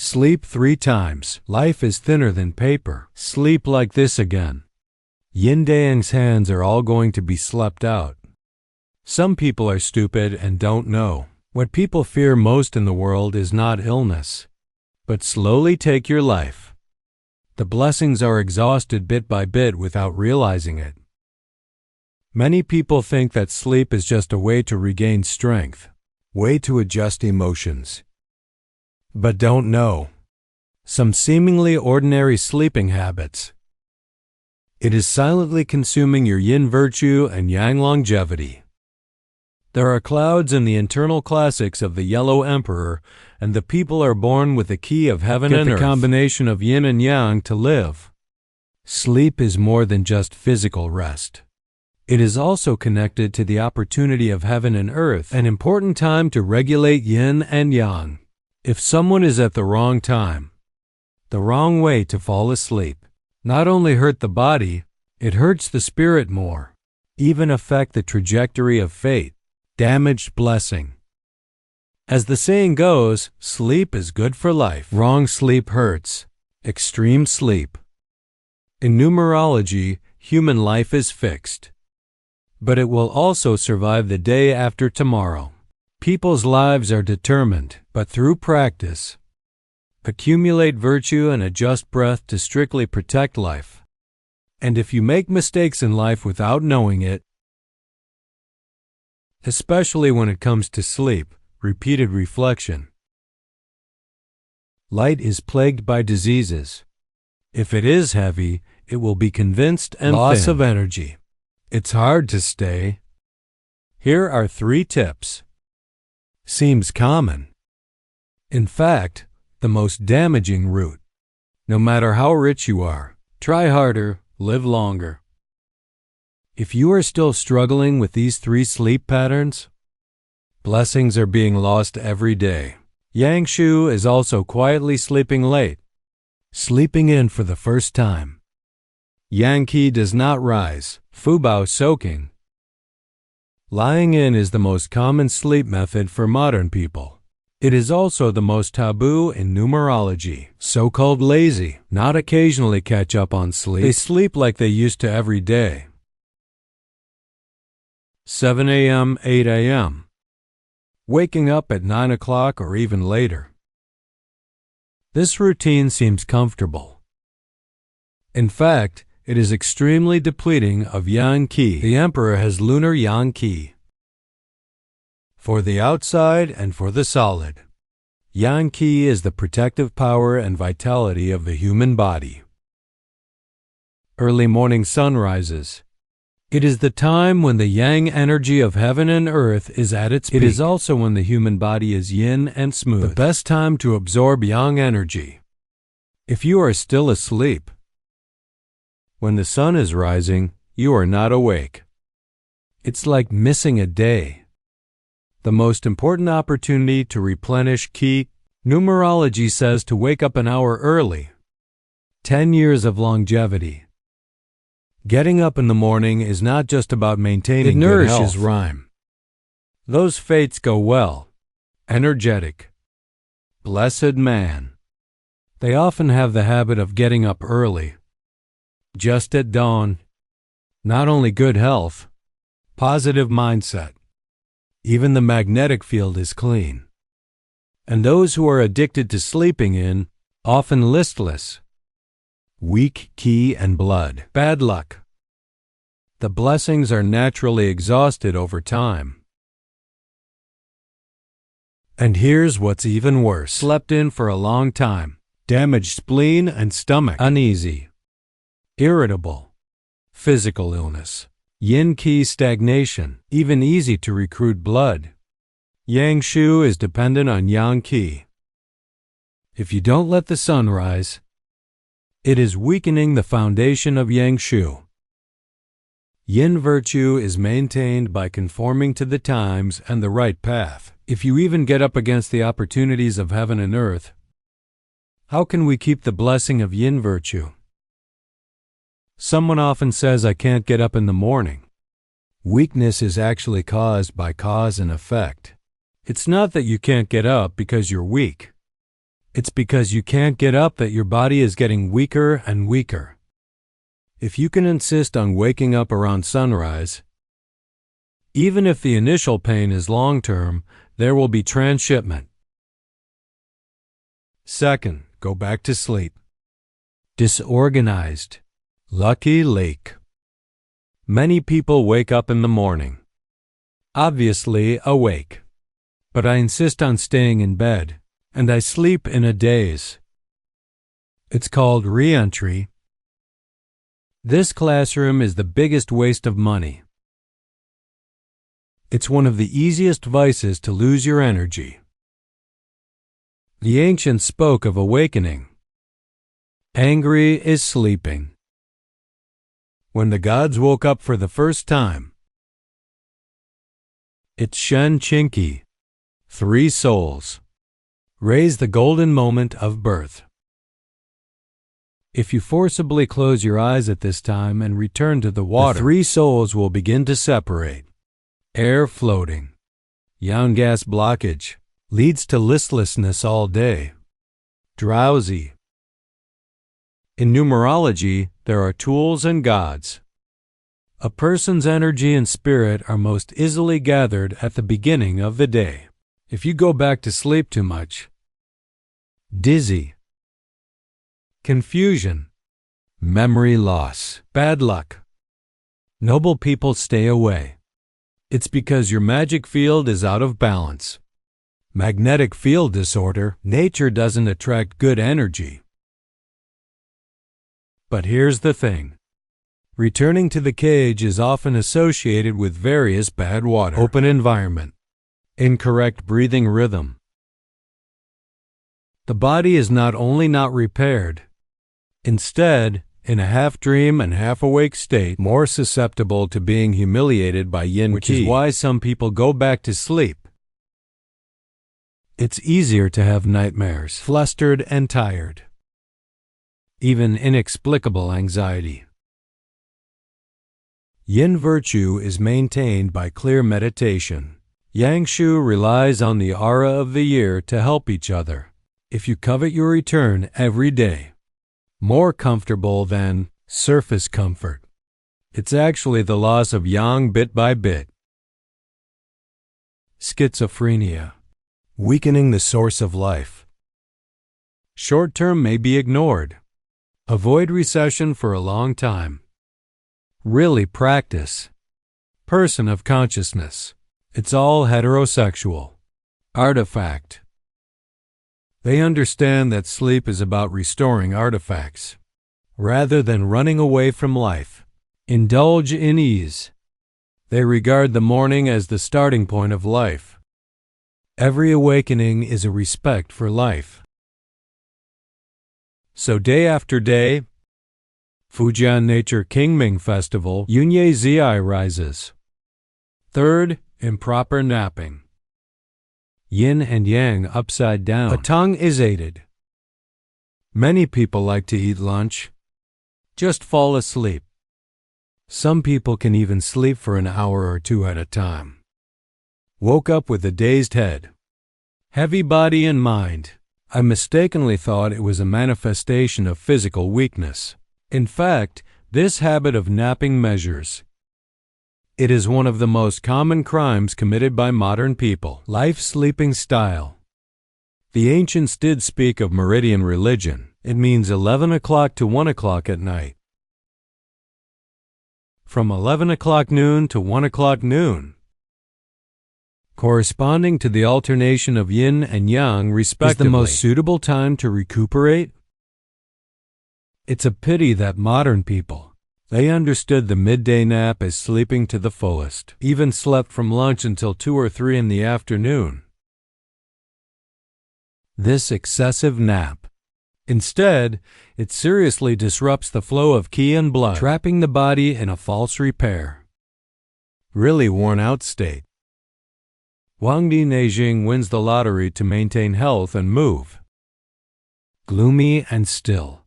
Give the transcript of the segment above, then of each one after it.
Sleep 3 times. Life is thinner than paper. Sleep like this again. Yin Dayang's hands are all going to be slept out. Some people are stupid and don't know. What people fear most in the world is not illness, but slowly take your life. The blessings are exhausted bit by bit without realizing it. Many people think that sleep is just a way to regain strength, way to adjust emotions. But don't know some seemingly ordinary sleeping habits. It is silently consuming your yin virtue and yang longevity. There are clouds in the internal classics of the Yellow Emperor, and the people are born with the key of heaven and earth. The combination of yin and yang to live. Sleep is more than just physical rest. It is also connected to the opportunity of heaven and earth, an important time to regulate yin and yang. If someone is at the wrong time, the wrong way to fall asleep, not only hurt the body, it hurts the spirit more, even affect the trajectory of fate, damaged blessing. As the saying goes, sleep is good for life. Wrong sleep hurts. Extreme sleep. In numerology, human life is fixed, but it will also survive the day after tomorrow. People's lives are determined, but through practice. Accumulate virtue and adjust breath to strictly protect life. And if you make mistakes in life without knowing it, especially when it comes to sleep, repeated reflection. Light is plagued by diseases. If it is heavy, it will be convinced and loss thin. Of energy. It's hard to stay. Here are 3 tips. Seems common. In fact, the most damaging route. No matter how rich you are, try harder, live longer. If you are still struggling with these 3 sleep patterns, blessings are being lost every day. Yang Shu is also quietly sleeping late, sleeping in for the first time. Yang Qi does not rise, Fubao soaking. Lying in is the most common sleep method for modern people. It is also the most taboo in numerology. So-called lazy, not occasionally catch up on sleep. They sleep like they used to every day. 7 a.m., 8 a.m. Waking up at 9 o'clock or even later. This routine seems comfortable. In fact, it is extremely depleting of Yang Qi. The Emperor has lunar Yang Qi. For the outside and for the solid. Yang Qi is the protective power and vitality of the human body. Early morning sunrises. It is the time when the yang energy of heaven and earth is at its peak. It is also when the human body is yin and smooth. The best time to absorb yang energy. If you are still asleep, when the sun is rising, you are not awake. It's like missing a day. The most important opportunity to replenish Qi, numerology says to wake up an hour early. 10 years of longevity. Getting up in the morning is not just about maintaining good health. It nourishes rhyme. Those fates go well. Energetic. Blessed man. They often have the habit of getting up early. Just at dawn. Not only good health, positive mindset. Even the magnetic field is clean. And those who are addicted to sleeping in, often listless. Weak Qi and blood. Bad luck. The blessings are naturally exhausted over time. And here's what's even worse. Slept in for a long time. Damaged spleen and stomach. Uneasy. Irritable. Physical illness. Yin Qi stagnation. Even easy to recruit blood. Yang Shu is dependent on Yang Qi. If you don't let the sun rise, it is weakening the foundation of Yang Shu. Yin virtue is maintained by conforming to the times and the right path. If you even get up against the opportunities of heaven and earth, how can we keep the blessing of yin virtue? Someone often says, I can't get up in the morning. Weakness is actually caused by cause and effect. It's not that you can't get up because you're weak. It's because you can't get up that your body is getting weaker and weaker. If you can insist on waking up around sunrise, even if the initial pain is long-term, there will be transshipment. Second, go back to sleep. Disorganized. Lucky Lake. Many people wake up in the morning, obviously awake. But I insist on staying in bed, and I sleep in a daze. It's called re-entry. This classroom is the biggest waste of money. It's one of the easiest vices to lose your energy. The ancients spoke of awakening. Angry is sleeping. When the gods woke up for the first time, it's Shen Chinki, 3 souls. Raise the golden moment of birth. If you forcibly close your eyes at this time and return to the water, the 3 souls will begin to separate. Air floating. Yang gas blockage leads to listlessness all day. Drowsy. In numerology, there are tools and gods. A person's energy and spirit are most easily gathered at the beginning of the day. If you go back to sleep too much, dizzy, confusion, memory loss, bad luck, noble people stay away. It's because your magic field is out of balance. Magnetic field disorder, nature doesn't attract good energy. But here's the thing. Returning to the cage is often associated with various bad water, open environment, incorrect breathing rhythm. The body is not only not repaired, instead, in a half-dream and half-awake state, more susceptible to being humiliated by yin which is why some people go back to sleep. It's easier to have nightmares, flustered and tired, even inexplicable anxiety. Yin virtue is maintained by clear meditation. Yang Shu relies on the aura of the year to help each other. If you covet your return every day, more comfortable than surface comfort, it's actually the loss of yang bit by bit. Schizophrenia. Weakening the source of life. Short term may be ignored. Avoid recession for a long time. Really practice. Person of consciousness. It's all heterosexual. Artifact. They understand that sleep is about restoring artifacts, rather than running away from life. Indulge in ease. They regard the morning as the starting point of life. Every awakening is a respect for life. So day after day, Fujian Nature Qingming Festival, Yunye Ziai rises. Third, improper napping. Yin and yang upside down. A tongue is aided. Many people like to eat lunch. Just fall asleep. Some people can even sleep for an hour or 2 at a time. Woke up with a dazed head. Heavy body and mind. I mistakenly thought it was a manifestation of physical weakness. In fact, this habit of napping measures. It is one of the most common crimes committed by modern people. Life sleeping style. The ancients did speak of meridian religion. It means 11 o'clock to 1 o'clock at night. From 11 o'clock noon to 1 o'clock noon, corresponding to the alternation of yin and yang respectively, is the most suitable time to recuperate. It's a pity that modern people, they understood the midday nap as sleeping to the fullest, even slept from lunch until 2 or 3 in the afternoon. This excessive nap. Instead, it seriously disrupts the flow of qi and blood, trapping the body in a false repair. Really worn-out state. Wangdi Neijing wins the lottery to maintain health and move. Gloomy and still.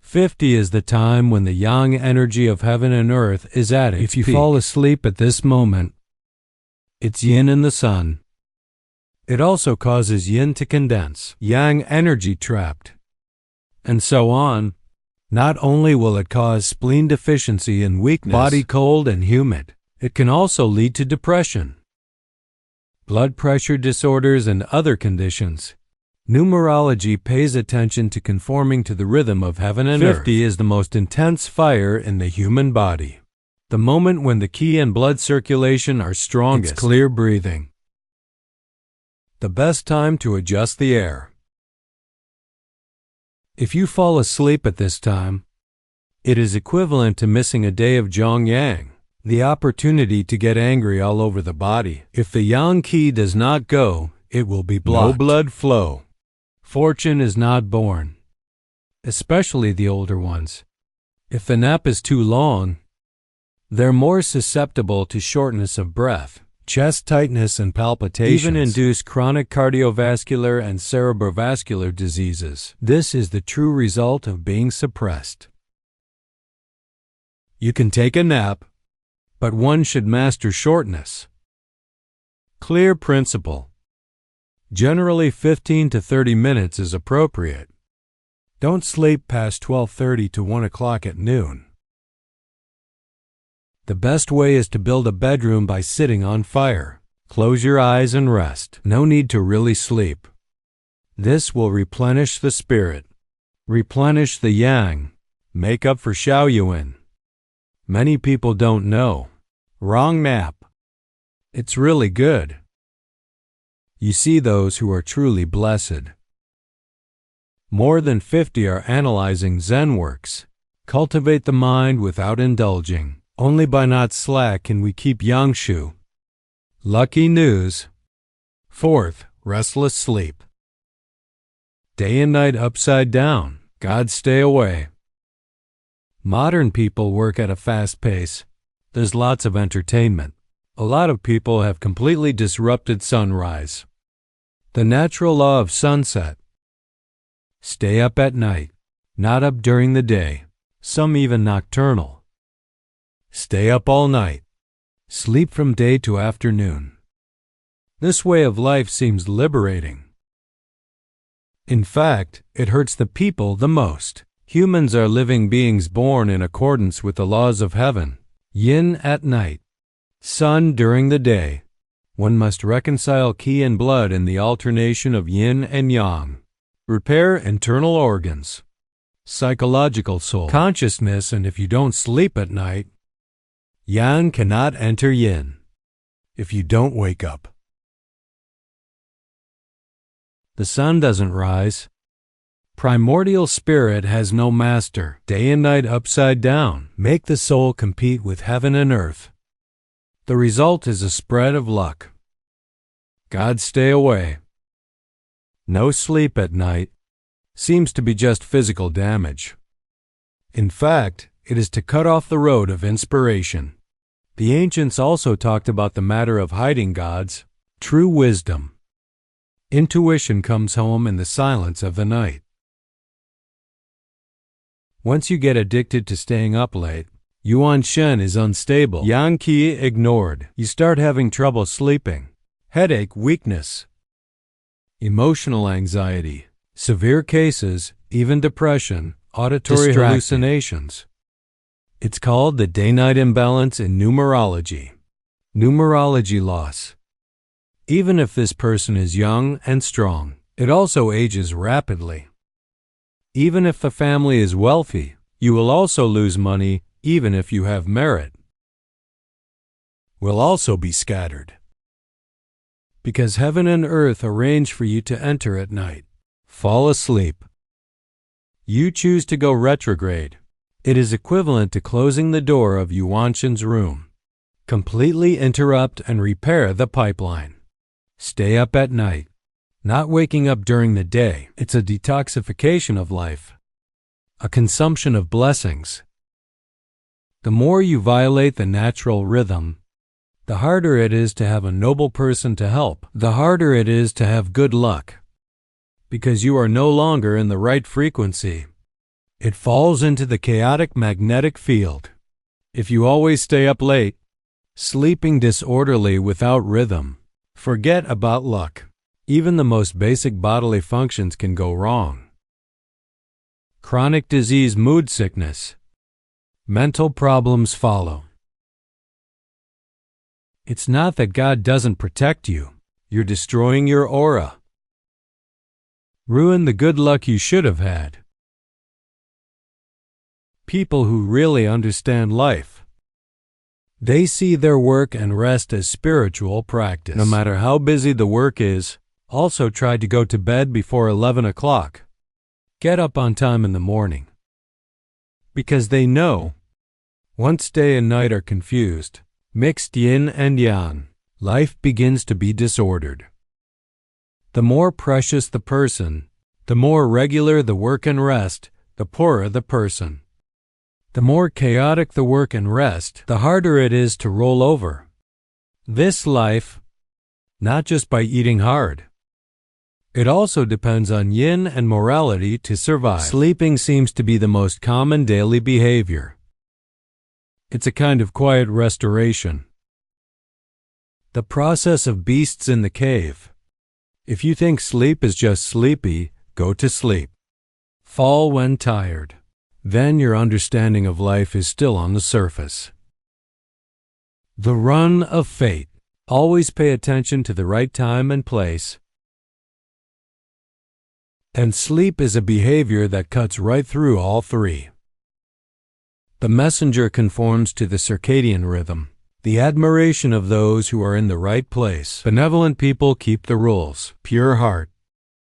50 is the time when the yang energy of heaven and earth is at its peak. If you fall asleep at this moment, it's yin in the sun. It also causes yin to condense, yang energy trapped, and so on. Not only will it cause spleen deficiency and weakness, body cold and humid, it can also lead to depression, blood pressure disorders, and other conditions. Numerology pays attention to conforming to the rhythm of heaven and earth. 50 is the most intense fire in the human body. The moment when the qi and blood circulation are strongest. It's clear breathing. The best time to adjust the air. If you fall asleep at this time, it is equivalent to missing a day of Zhongyang, the opportunity to get angry all over the body. If the yang qi does not go, it will be blocked. No blood flow. Fortune is not born, especially the older ones. If the nap is too long, they're more susceptible to shortness of breath, chest tightness, and palpitations. Even induce chronic cardiovascular and cerebrovascular diseases. This is the true result of being suppressed. You can take a nap, but one should master shortness. Clear principle. Generally 15 to 30 minutes is appropriate. Don't sleep past 12:30 to 1 o'clock at noon. The best way is to build a bedroom by sitting on fire. Close your eyes and rest. No need to really sleep. This will replenish the spirit, replenish the yang, make up for Shaoyuan. Many people don't know. Wrong nap. It's really good. You see those who are truly blessed. More than 50 are analyzing Zen works. Cultivate the mind without indulging. Only by not slack can we keep yangshu. Lucky news. Fourth, restless sleep. Day and night upside down. God stay away. Modern people work at a fast pace. There's lots of entertainment. A lot of people have completely disrupted sunrise. The natural law of sunset. Stay up at night, not up during the day. Some even nocturnal. Stay up all night. Sleep from day to afternoon. This way of life seems liberating. In fact, it hurts the people the most. Humans are living beings born in accordance with the laws of heaven. Yin at night, sun during the day. One must reconcile qi and blood in the alternation of yin and yang. Repair internal organs, psychological soul, consciousness, and if you don't sleep at night, yang cannot enter yin if you don't wake up. The sun doesn't rise. Primordial spirit has no master. Day and night upside down. Make the soul compete with heaven and earth. The result is a spread of luck. God stay away. No sleep at night seems to be just physical damage. In fact, it is to cut off the road of inspiration. The ancients also talked about the matter of hiding gods, true wisdom. Intuition comes home in the silence of the night. Once you get addicted to staying up late, Yuan Shen is unstable. Yang Qi ignored. You start having trouble sleeping, headache, weakness, emotional anxiety, severe cases, even depression, auditory hallucinations. It's called the day-night imbalance in numerology. Numerology loss. Even if this person is young and strong, it also ages rapidly. Even if the family is wealthy, you will also lose money even if you have merit. Will also be scattered. Because heaven and earth arrange for you to enter at night. Fall asleep. You choose to go retrograde. It is equivalent to closing the door of Yuanshan's room. Completely interrupt and repair the pipeline. Stay up at night. Not waking up during the day. It's a detoxification of life. A consumption of blessings. The more you violate the natural rhythm, the harder it is to have a noble person to help. The harder it is to have good luck. Because you are no longer in the right frequency. It falls into the chaotic magnetic field. If you always stay up late, sleeping disorderly without rhythm, forget about luck. Even the most basic bodily functions can go wrong. Chronic disease, mood sickness. Mental problems follow. It's not that God doesn't protect you. You're destroying your aura. Ruin the good luck you should have had. People who really understand life. They see their work and rest as spiritual practice. No matter how busy the work is, also try to go to bed before 11 o'clock. Get up on time in the morning. Because they know, once day and night are confused, mixed yin and yang, life begins to be disordered. The more precious the person, the more regular the work and rest, the poorer the person. The more chaotic the work and rest, the harder it is to roll over. This life, not just by eating hard. It also depends on yin and morality to survive. Sleeping seems to be the most common daily behavior. It's a kind of quiet restoration. The process of beasts in the cave. If you think sleep is just sleepy, go to sleep. Fall when tired. Then your understanding of life is still on the surface. The run of fate. Always pay attention to the right time and place. And sleep is a behavior that cuts right through all three. The messenger conforms to the circadian rhythm, the admiration of those who are in the right place. Benevolent people keep the rules. Pure heart.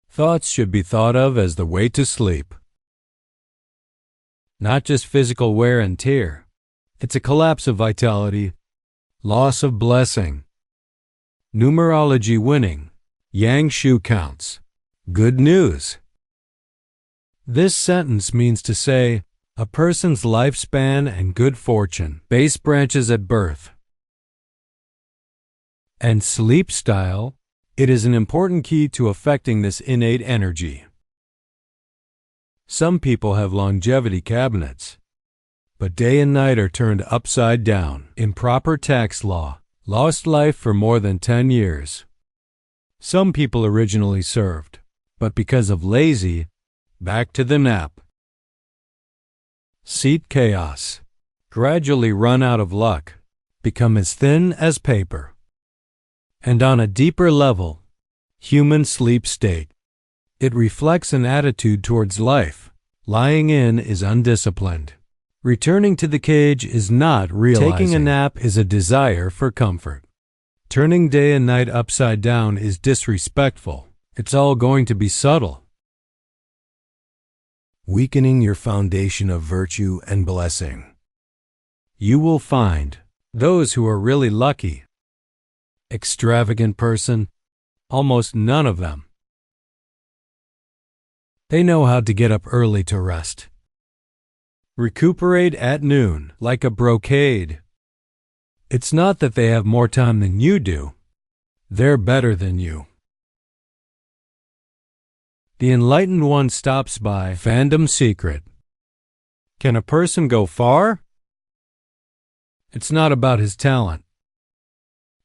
Thoughts should be thought of as the way to sleep. Not just physical wear and tear. It's a collapse of vitality, loss of blessing. Numerology winning. Yang Shu counts. Good news. This sentence means to say, a person's lifespan and good fortune, base branches at birth. And sleep style, it is an important key to affecting this innate energy. Some people have longevity cabinets, but day and night are turned upside down. Improper tax law, lost life for more than 10 years. Some people originally served, but because of lazy, back to the nap. Seat chaos. Gradually run out of luck. Become as thin as paper. And on a deeper level, human sleep state. It reflects an attitude towards life. Lying in is undisciplined. Returning to the cage is not realizing. Taking a nap is a desire for comfort. Turning day and night upside down is disrespectful. It's all going to be subtle. Weakening your foundation of virtue and blessing. You will find those who are really lucky. Extravagant person, almost none of them. They know how to get up early to rest. Recuperate at noon, like a brocade. It's not that they have more time than you do. They're better than you. The enlightened one stops by. Fandom secret. Can a person go far? It's not about his talent,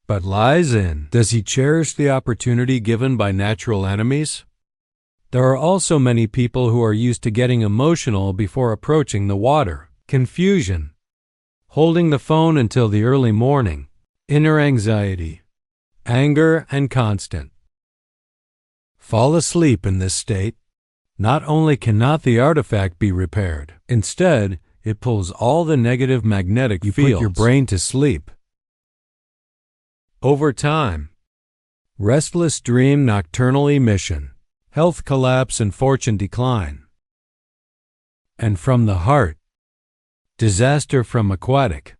but lies in, does he cherish the opportunity given by natural enemies? There are also many people who are used to getting emotional before approaching the water. Confusion. Holding the phone until the early morning. Inner anxiety. Anger and constant. Fall asleep in this state. Not only cannot the artifact be repaired, instead, it pulls all the negative magnetic fields. You put your brain to sleep. Over time, restless dream, nocturnal emission, health collapse and fortune decline. And from the heart, disaster from aquatic.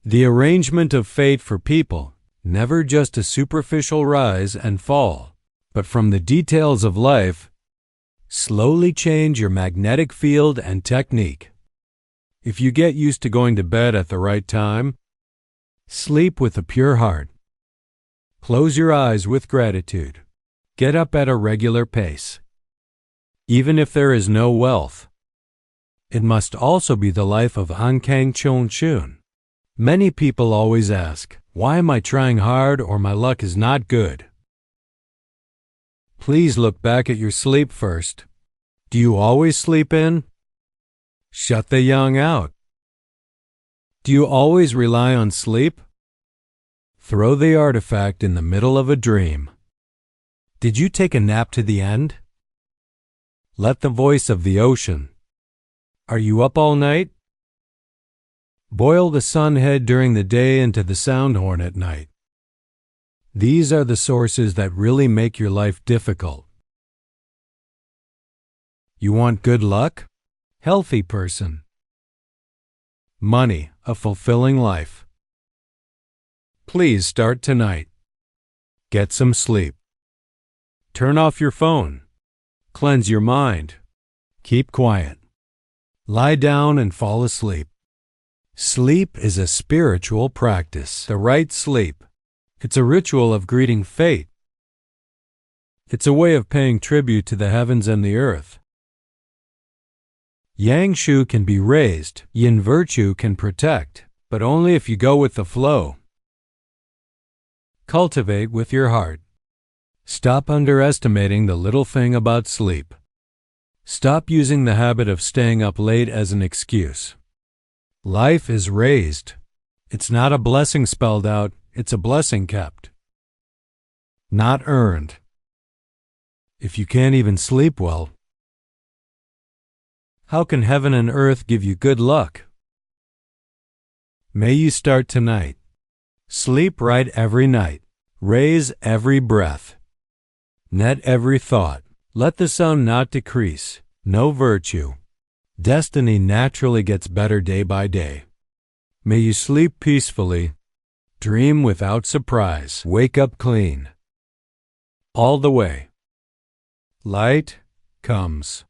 The arrangement of fate for people, never just a superficial rise and fall, but from the details of life, slowly change your magnetic field and technique. If you get used to going to bed at the right time, sleep with a pure heart. Close your eyes with gratitude. Get up at a regular pace. Even if there is no wealth, it must also be the life of An Kang Chon Chun. Many people always ask, why am I trying hard or my luck is not good? Please look back at your sleep first. Do you always sleep in? Shut the young out. Do you always rely on sleep? Throw the artifact in the middle of a dream. Did you take a nap to the end? Let the voice of the ocean. Are you up all night? Boil the sun head during the day into the sound horn at night. These are the sources that really make your life difficult. You want good luck? Healthy person. Money, a fulfilling life. Please start tonight. Get some sleep. Turn off your phone. Cleanse your mind. Keep quiet. Lie down and fall asleep. Sleep is a spiritual practice. The right sleep. It's a ritual of greeting fate. It's a way of paying tribute to the heavens and the earth. Yang Shu can be raised, Yin virtue can protect, but only if you go with the flow. Cultivate with your heart. Stop underestimating the little thing about sleep. Stop using the habit of staying up late as an excuse. Life is raised. It's not a blessing spelled out, it's a blessing kept. Not earned. If you can't even sleep well, how can heaven and earth give you good luck? May you start tonight. Sleep right every night. Raise every breath. Net every thought. Let the sun not decrease. No virtue. Destiny naturally gets better day by day. May you sleep peacefully. Dream without surprise. Wake up clean. All the way. Light comes.